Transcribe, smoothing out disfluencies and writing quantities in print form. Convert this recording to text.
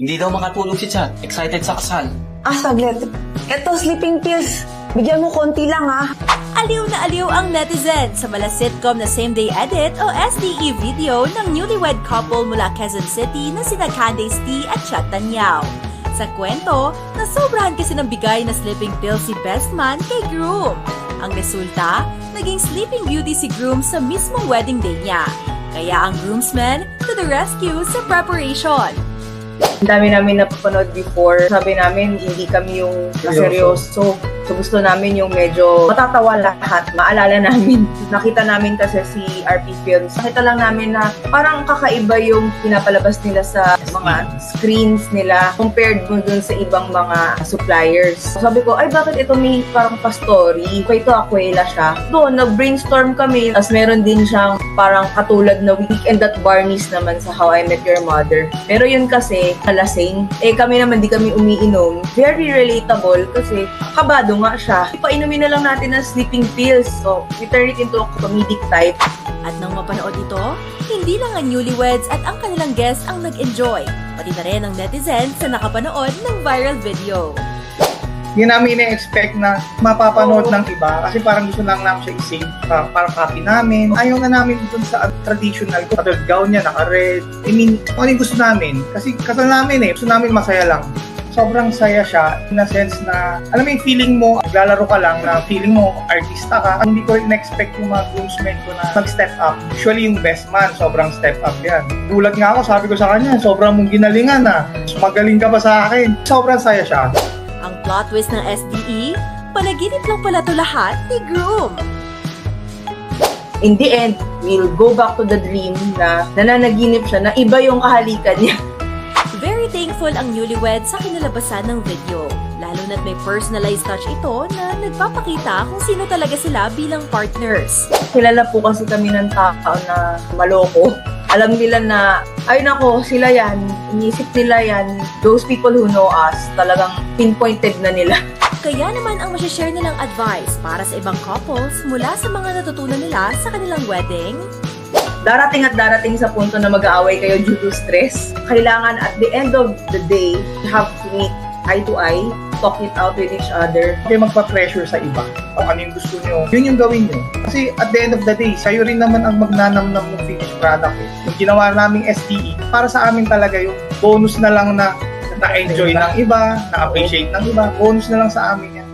Hindi daw makatulog si Chat. Excited sa kasal. Saglit. Eto, sleeping pills. Bigyan mo konti lang, Aliw na aliw ang netizen sa mala sitcom na Same Day Edit o SDE video ng newlywed couple mula Quezon City na sina Candace T at Chat Tanyao. Sa kwento, nasobrahan kasi ng bigay na sleeping pill si best man kay groom. Ang resulta, naging sleeping beauty si groom sa mismong wedding day niya. Kaya ang groomsmen to the rescue sa preparation. Ang dami namin napapanood before. Sabi namin, hindi kami yung seryoso. So gusto namin yung medyo matatawa lahat. Maalala namin. Nakita namin kasi si RP Films. Nakita lang namin na parang kakaiba yung pinapalabas nila sa mga screens nila compared mo dun sa ibang mga suppliers. Sabi ko, ay bakit ito may parang pa-story? Ito Aquela siya. Doon, nag-brainstorm kami. Tapos meron din siyang parang katulad na Weekend at Barney's naman sa How I Met Your Mother. Pero yun kasi, nalasing. Kami naman di kami umiinom. Very relatable kasi kabado nga siya. Painumin na lang natin ng sleeping pills. So, we turn it into a comedic type. At nang mapanood ito, hindi lang ang newlyweds at ang kanilang guests ang nag-enjoy, pati na rin ang netizens sa nakapanood ng viral video. Hindi namin ina-expect na mapapanood ng iba kasi parang gusto lang namin siya i-save para copy namin. Ayaw na namin dun sa traditional katulad gown niya, naka-red. I mean, ano yung gusto namin? Kasi kasal namin gusto namin masaya lang. Sobrang saya siya in a sense na, alam mo yung feeling mo, naglalaro ka lang na feeling mo, artista ka. Hindi ko in-expect yung mga groomsmen ko na mag-step up. Usually yung best man, sobrang step up yan. Gulat nga ako, sabi ko sa kanya, sobrang mong ginalingan magaling ka pa sa akin. Sobrang saya siya. Ang plot twist ng SDE, panaginip lang pala to lahat ni groom. In the end, we'll go back to the dream na nananaginip siya na iba yung kahalikan niya. Very thankful ang newlywed sa kinalabasan ng video. Lalo na't may personalized touch ito na nagpapakita kung sino talaga sila bilang partners. Kilala po kasi kami ng tao na maloko. Alam nila na, ay nako, sila yan. Inisip nila yan. Those people who know us, talagang pinpointed na nila. Kaya naman ang masishare nilang advice para sa ibang couples mula sa mga natutunan nila sa kanilang wedding. Darating at darating sa punto na mag-aaway kayo due to stress. Kailangan at the end of the day, you have to meet eye to eye, talk it out with each other. Hindi magpa-pressure sa iba. Kung ano yung gusto nyo, yun yung gawin nyo. Kasi at the end of the day, sa'yo rin naman ang magnanamnam ng finished product. Yung ginawa naming SDE, para sa amin talaga yung bonus na lang na na-enjoy ng iba, na-appreciate ng iba, bonus na lang sa amin yan.